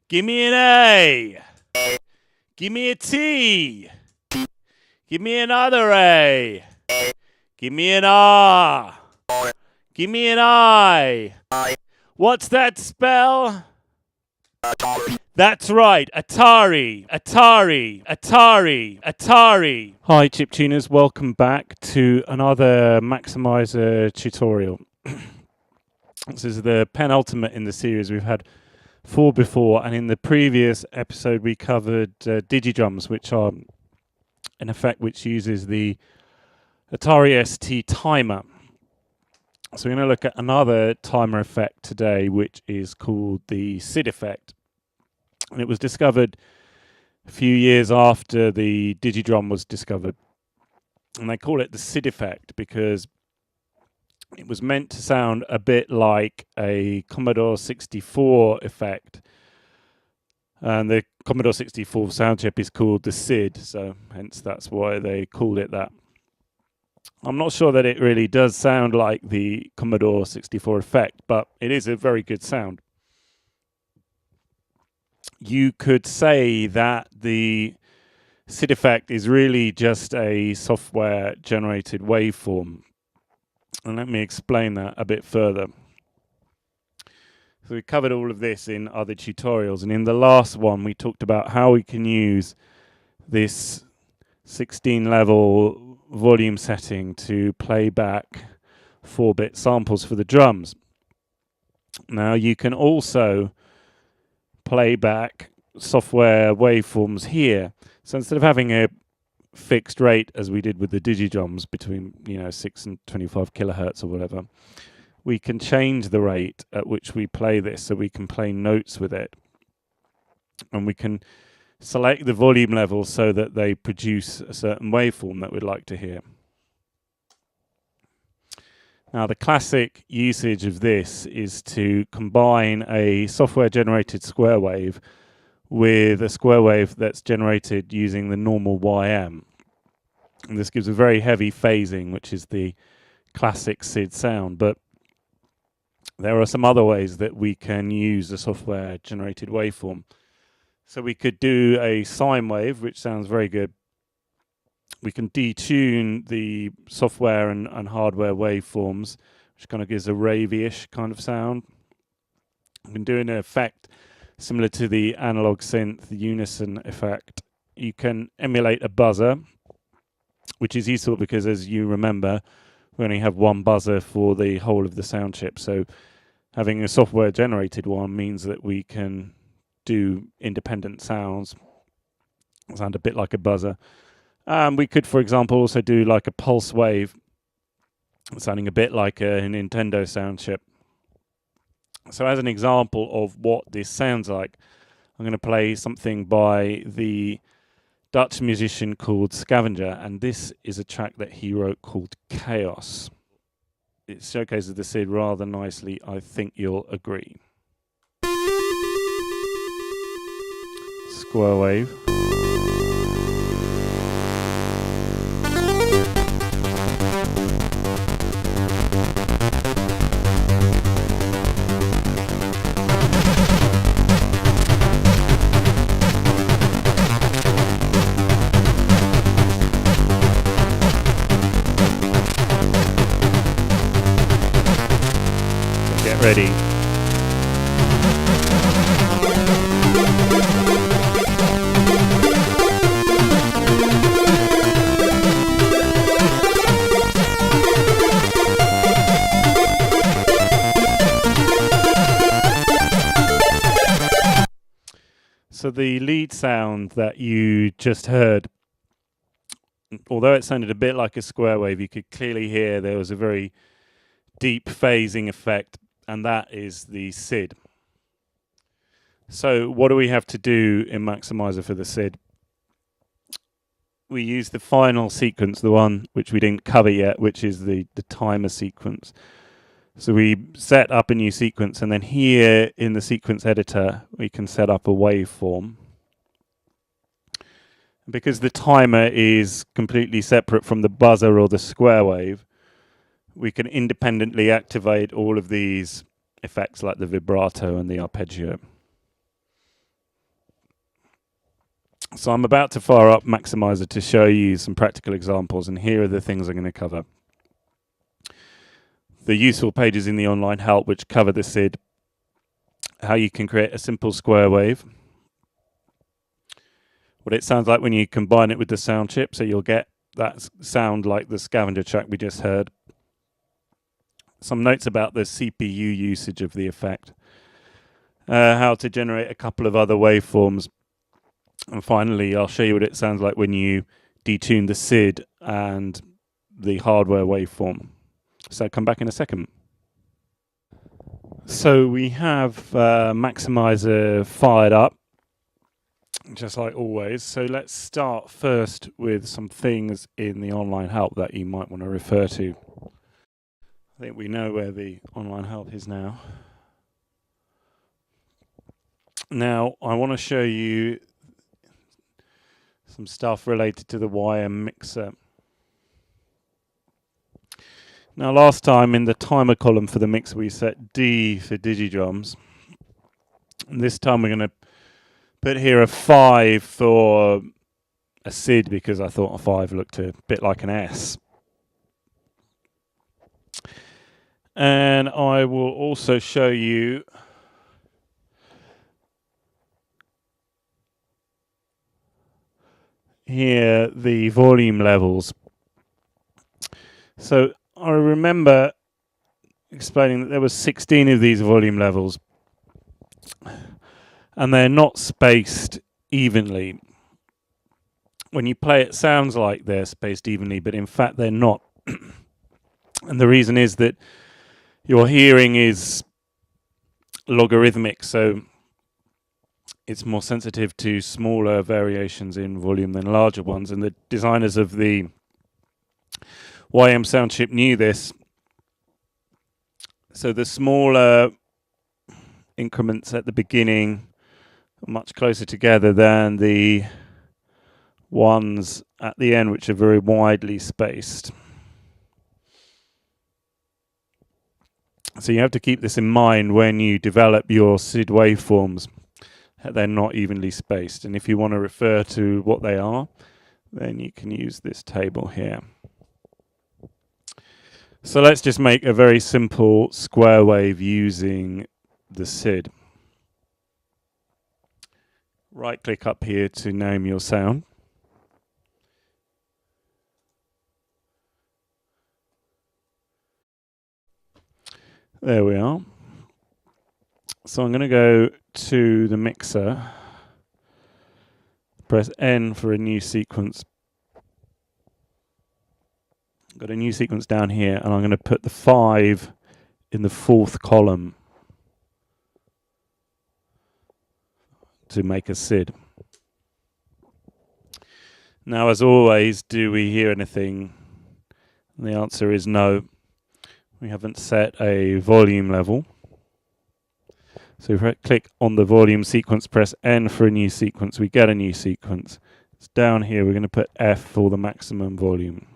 Give me an A. Give me a T. Give me another A. Give me an R. Give me an I. What's that spell? That's right, Atari, Atari, Atari, Atari. Hi chip tuners, welcome back to another maxYMiser tutorial. This is the penultimate in the series. We've had 4 before, and in the previous episode we covered digidrums, which are an effect which uses the Atari ST timer. So we're going to look at another timer effect today, which is called the SID effect. And it was discovered a few years after the digidrum was discovered. And they call it the SID effect because it was meant to sound a bit like a Commodore 64 effect. And the Commodore 64 sound chip is called the SID, so hence that's why they called it that. I'm not sure that it really does sound like the Commodore 64 effect, but it is a very good sound. You could say that the SID effect is really just a software generated waveform. And let me explain that a bit further. So we covered all of this in other tutorials, and in the last one we talked about how we can use this 16 level volume setting to play back 4-bit samples for the drums. Now you can also play back software waveforms here. So instead of having a fixed rate as we did with the digidrums between 6 and 25 kilohertz or whatever, we can change the rate at which we play this, so we can play notes with it, and we can select the volume level so that they produce a certain waveform that we'd like to hear. Now the classic usage of this is to combine a software generated square wave with a square wave that's generated using the normal gwEm. And this gives a very heavy phasing, which is the classic SID sound, but there are some other ways that we can use the software generated waveform. So we could do a sine wave, which sounds very good. We can detune the software and hardware waveforms, which kind of gives a ravey-ish kind of sound. We can do an effect similar to the analog synth unison effect. You can emulate a buzzer, which is useful because, as you remember, we only have one buzzer for the whole of the sound chip. So having a software generated one means that we can do independent sounds, sound a bit like a buzzer. We could, for example, also do like a pulse wave, sounding a bit like a Nintendo sound chip. So as an example of what this sounds like, I'm going to play something by the Dutch musician called Scavenger, and this is a track that he wrote called Chaos. It showcases the SID rather nicely, I think you'll agree. Square wave. Get ready. So the lead sound that you just heard, although it sounded a bit like a square wave, you could clearly hear there was a very deep phasing effect, and that is the SID. So what do we have to do in maxYMiser for the SID? We use the final sequence, the one which we didn't cover yet, which is the timer sequence. So we set up a new sequence, and then here in the sequence editor we can set up a waveform. Because the timer is completely separate from the buzzer or the square wave, we can independently activate all of these effects like the vibrato and the arpeggio. So I'm about to fire up maxYMiser to show you some practical examples, and here are the things I'm going to cover. The useful pages in the online help which cover the SID, how you can create a simple square wave, what it sounds like when you combine it with the sound chip, so you'll get that sound like the scavenger track we just heard. Some notes about the CPU usage of the effect, how to generate a couple of other waveforms, and finally I'll show you what it sounds like when you detune the SID and the hardware waveform. So come back in a second. So we have maxYMiser fired up, just like always. So let's start first with some things in the online help that you might want to refer to. I think we know where the online help is now. Now I want to show you some stuff related to the gwEm mixer. Now last time in the timer column for the mixer we set D for digidrums. And this time we're going to put here a 5 for a SID because I thought a 5 looked a bit like an S. And I will also show you here the volume levels. So I remember explaining that there were 16 of these volume levels, and they're not spaced evenly. When you play it sounds like they're spaced evenly, but in fact they're not. And the reason is that your hearing is logarithmic, so it's more sensitive to smaller variations in volume than larger ones, and the designers of the gwEm sound chip knew this. So the smaller increments at the beginning are much closer together than the ones at the end, which are very widely spaced. So you have to keep this in mind when you develop your SID waveforms, that they're not evenly spaced. And if you want to refer to what they are, then you can use this table here. So let's just make a very simple square wave using the SID. Right click up here to name your sound. There we are. So I'm going to go to the mixer, press N for a new sequence. Got a new sequence down here, and I'm going to put the 5 in the 4th column to make a SID. Now, as always, do we hear anything? And the answer is no. We haven't set a volume level. So if I click on the volume sequence, press N for a new sequence, we get a new sequence. It's down here, we're going to put F for the maximum volume.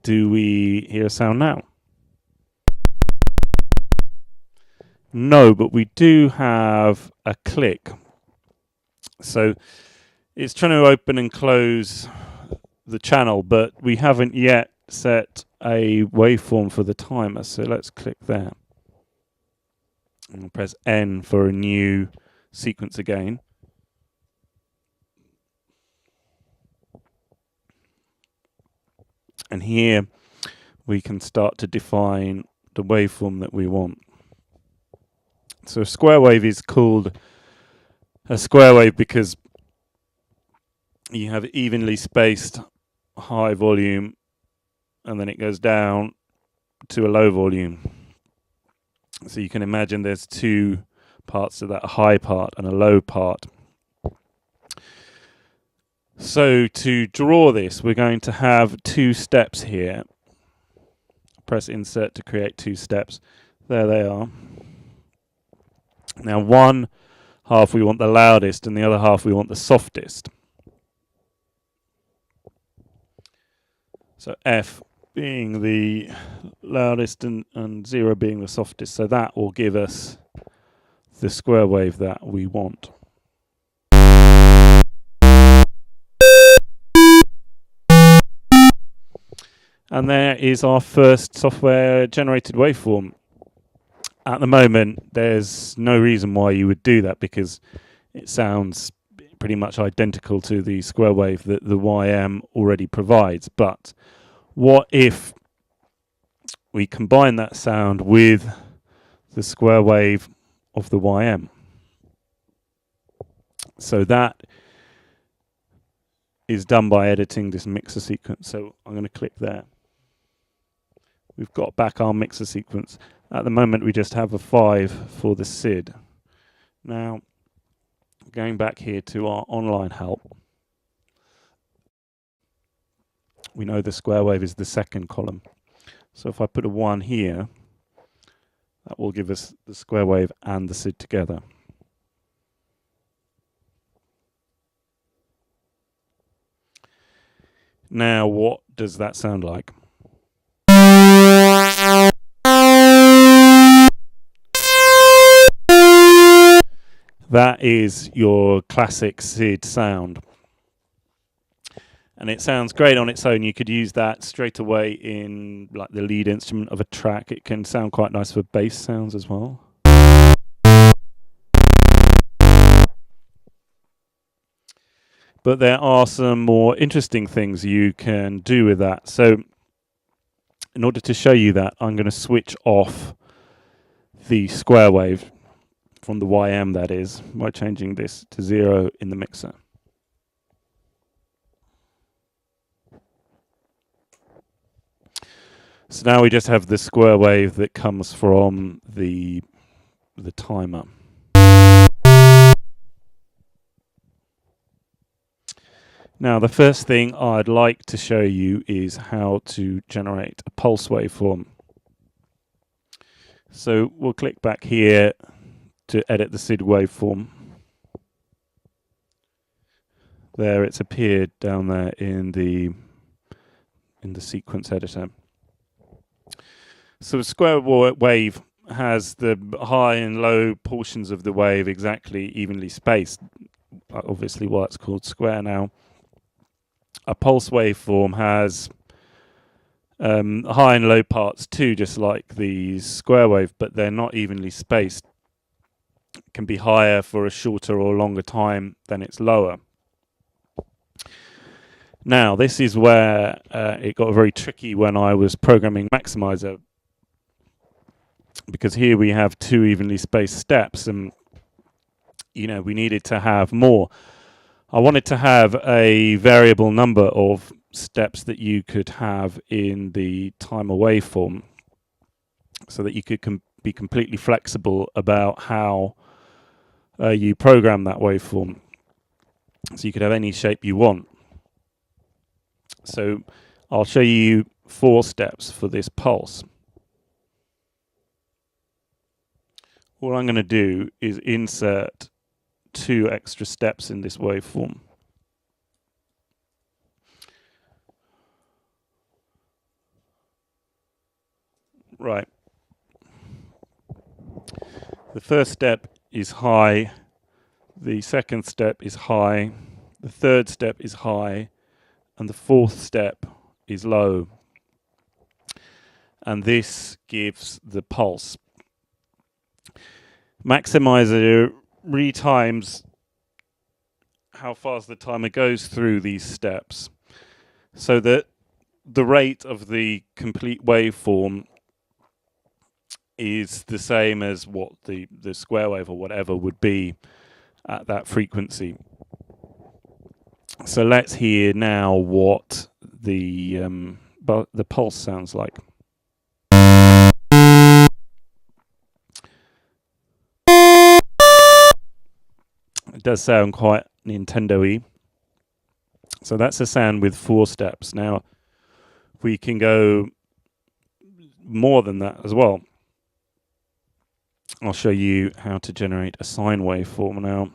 Do we hear a sound now? No, but we do have a click. So it's trying to open and close the channel, but we haven't yet set a waveform for the timer. So let's click there. And we'll press N for a new sequence again. And here we can start to define the waveform that we want. So a square wave is called a square wave because you have evenly spaced high volume and then it goes down to a low volume. So you can imagine there's 2 parts to that, a high part and a low part. So to draw this, we're going to have 2 steps here. Press insert to create 2 steps. There they are. Now one half we want the loudest and the other half we want the softest. So F being the loudest and 0 being the softest. So that will give us the square wave that we want. And there is our first software generated waveform. At the moment, there's no reason why you would do that because it sounds pretty much identical to the square wave that the gwEm already provides. But what if we combine that sound with the square wave of the gwEm? So that is done by editing this mixer sequence. So I'm going to click there. We've got back our mixer sequence. At the moment, we just have a 5 for the SID. Now, going back here to our online help, we know the square wave is the second column. So if I put a 1 here, that will give us the square wave and the SID together. Now, what does that sound like? That is your classic SID sound. And it sounds great on its own. You could use that straight away in like the lead instrument of a track. It can sound quite nice for bass sounds as well. But there are some more interesting things you can do with that. So in order to show you that, I'm going to switch off the square wave from the gwEm, that is, by changing this to 0 in the mixer. So now we just have the square wave that comes from the timer. Now, the first thing I'd like to show you is how to generate a pulse waveform. So we'll click back here to edit the SID waveform. There, it's appeared down there in the sequence editor. So a square wave has the high and low portions of the wave exactly evenly spaced. Obviously, why it's called square now. A pulse waveform has high and low parts too, just like the square wave, but they're not evenly spaced. It can be higher for a shorter or longer time than it's lower. Now, this is where it got very tricky when I was programming maxYMiser, because here we have 2 evenly spaced steps, and we needed to have more. I wanted to have a variable number of steps that you could have in the timer waveform so that you could be completely flexible about how you program that waveform. So you could have any shape you want. So I'll show you 4 steps for this pulse. All I'm going to do is insert 2 extra steps in this waveform. Right. The first step is high. The second step is high. The third step is high. And the fourth step is low. And this gives the pulse. maxYMiser retimes how fast the timer goes through these steps, so that the rate of the complete waveform is the same as what the square wave or whatever would be at that frequency. So let's hear now what the pulse sounds like. It does sound quite Nintendo-y. So that's a sound with 4 steps. Now, we can go more than that as well. I'll show you how to generate a sine waveform now.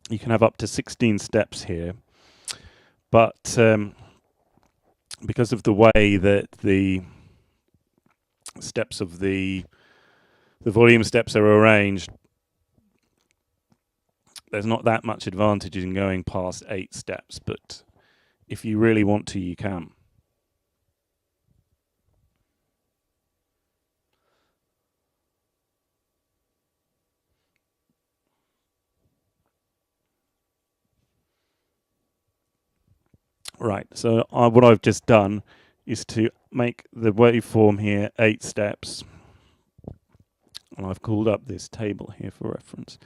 You can have up to 16 steps here, but because of the way that the steps of the volume steps are arranged, there's not that much advantage in going past 8 steps, but if you really want to, you can. Right, so what I've just done is to make the waveform here 8 steps. And I've called up this table here for reference.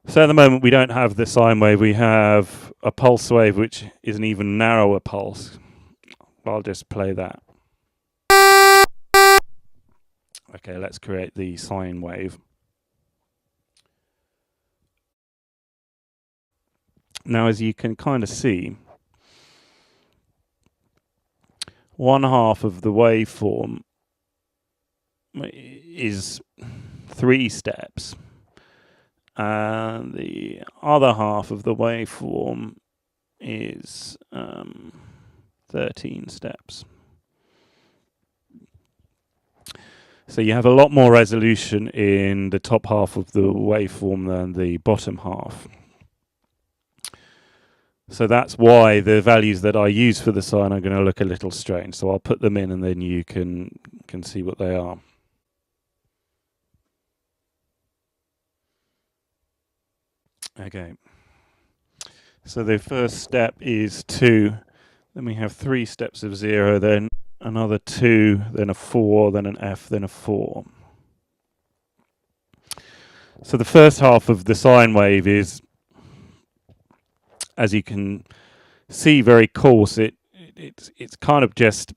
So at the moment we don't have the sine wave, we have a pulse wave which is an even narrower pulse. I'll just play that. Okay, let's create the sine wave. Now as you can kind of see, one half of the waveform is 3 steps. And the other half of the waveform is 13 steps. So you have a lot more resolution in the top half of the waveform than the bottom half. So that's why the values that I use for the sine are going to look a little strange. So I'll put them in and then you can see what they are. Okay, so the first step is 2, then we have 3 steps of 0, then another 2, then a 4, then an F, then a 4. So the first half of the sine wave is, as you can see, very coarse. It's kind of just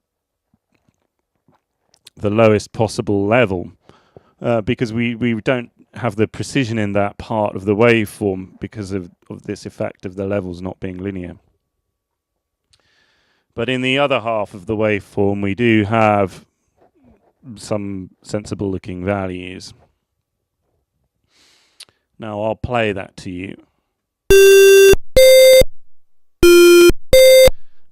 the lowest possible level because we don't have the precision in that part of the waveform because of this effect of the levels not being linear. But in the other half of the waveform we do have some sensible looking values. Now I'll play that to you.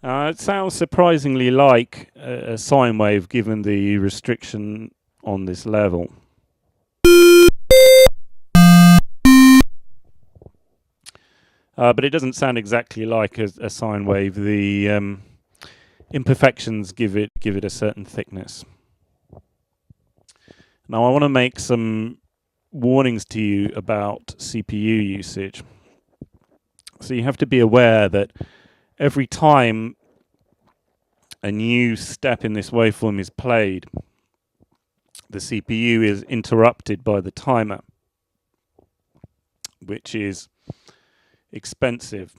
It sounds surprisingly like a sine wave given the restriction on this level. But it doesn't sound exactly like a sine wave. The imperfections give it a certain thickness. Now I want to make some warnings to you about CPU usage. So you have to be aware that every time a new step in this waveform is played, the CPU is interrupted by the timer, which is expensive.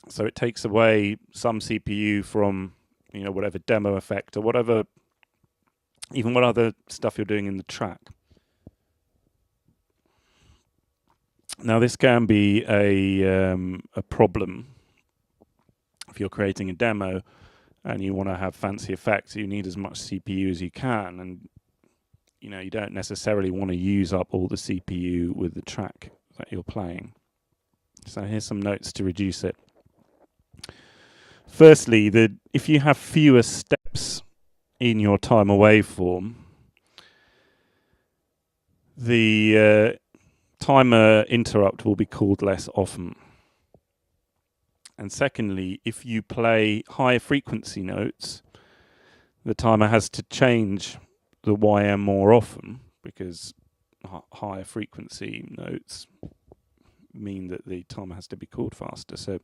So it takes away some CPU from, whatever demo effect or whatever, even what other stuff you're doing in the track. Now this can be a problem if you're creating a demo and you want to have fancy effects. You need as much CPU as you can, and you don't necessarily want to use up all the CPU with the track that you're playing. So here's some notes to reduce it. Firstly, if you have fewer steps in your timer waveform, the timer interrupt will be called less often. And secondly, if you play higher frequency notes, the timer has to change the YM more often because higher frequency notes mean that the timer has to be called faster. So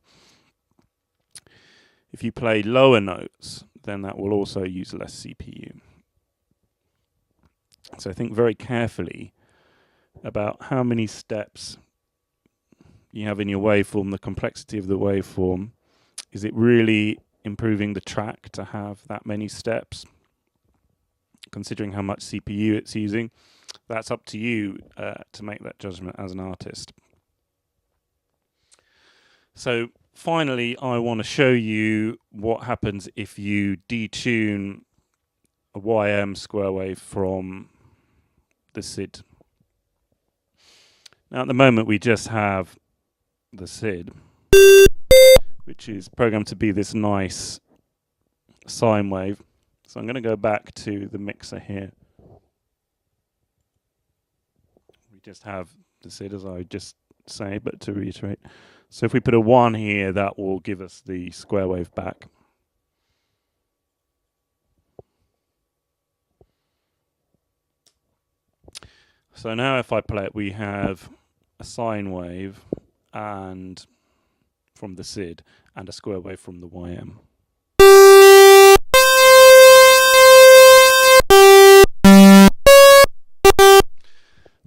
if you play lower notes, then that will also use less CPU. So think very carefully about how many steps you have in your waveform, the complexity of the waveform. Is it really improving the track to have that many steps? Considering how much CPU it's using, that's up to you to make that judgment as an artist. So finally, I want to show you what happens if you detune a YM square wave from the SID. Now at the moment we just have the SID, which is programmed to be this nice sine wave. So I'm going to go back to the mixer here. We just have the SID as I just say, but to reiterate. So if we put a 1 here, that will give us the square wave back. So now if I play it, we have a sine wave and from the SID and a square wave from the YM.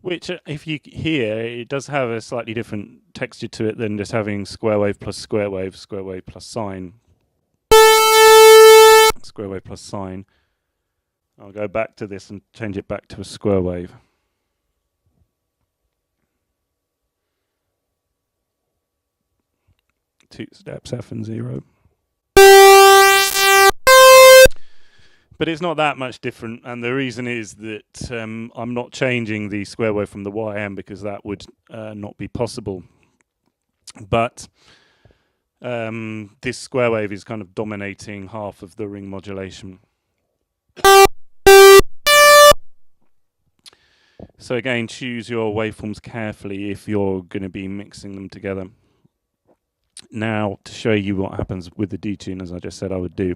Which, if you hear, it does have a slightly different texture to it than just having square wave plus square wave plus sine. Square wave plus sine. I'll go back to this and change it back to a square wave. Two steps, F and 0. But it's not that much different, and the reason is that I'm not changing the square wave from the YM because that would not be possible. But this square wave is kind of dominating half of the ring modulation. So again, choose your waveforms carefully if you're going to be mixing them together. Now, to show you what happens with the detune, as I just said I would do.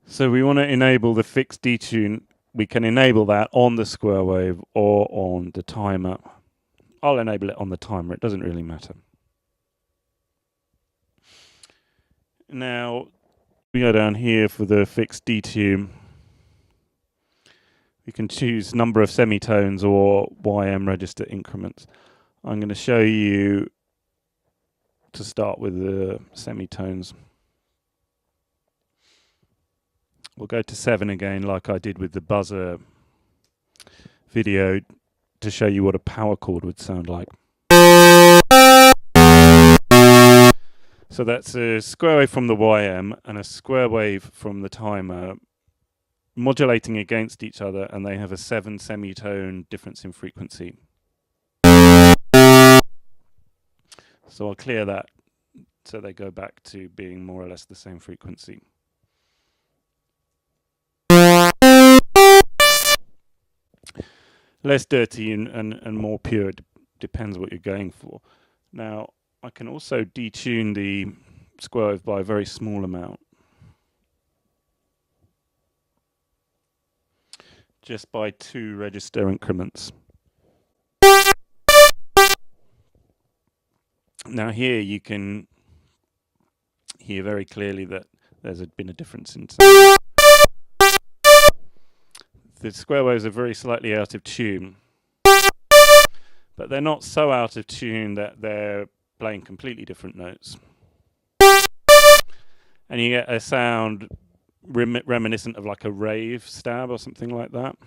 So we want to enable the fixed detune. We can enable that on the square wave or on the timer. I'll enable it on the timer, it doesn't really matter. Now, we go down here for the fixed detune. We can choose number of semitones or YM register increments. I'm going to show you to start with the semitones. We'll go to 7 again, like I did with the buzzer video, to show you what a power chord would sound like. So that's a square wave from the YM and a square wave from the timer modulating against each other, and they have a 7 semitone difference in frequency. So I'll clear that so they go back to being more or less the same frequency. Less dirty and more pure, depends what you're going for. Now, I can also detune the square wave by a very small amount. Just by 2 register increments. Now here you can hear very clearly that there's been a difference in sound. The square waves are very slightly out of tune, but they're not so out of tune that they're playing completely different notes. And you get a sound reminiscent of like a rave stab or something like that,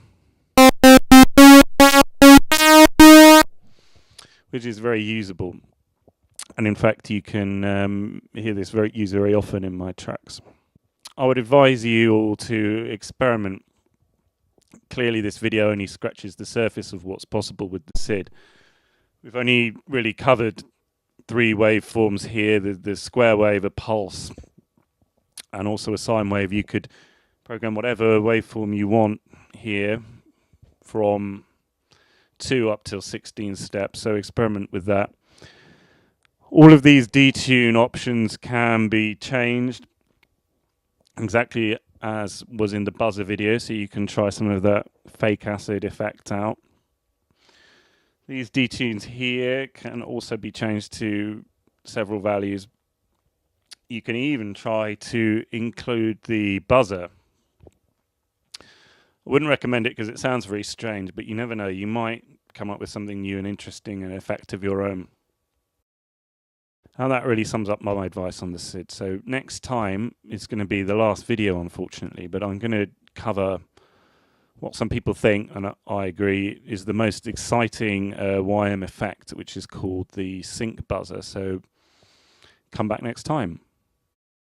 which is very usable. And in fact, you can hear this used very often in my tracks. I would advise you all to experiment. Clearly, this video only scratches the surface of what's possible with the SID. We've only really covered 3 waveforms here, the square wave, a pulse, and also a sine wave. You could program whatever waveform you want here from 2 up till 16 steps, so experiment with that. All of these detune options can be changed exactly as was in the buzzer video, so you can try some of that fake acid effect out. These detunes here can also be changed to several values. You can even try to include the buzzer. I wouldn't recommend it because it sounds very strange, but you never know, you might come up with something new and interesting and effect of your own. And that really sums up my advice on the SID. So next time, it's going to be the last video, unfortunately, but I'm going to cover what some people think, and I agree, is the most exciting YM effect, which is called the sync buzzer. So come back next time.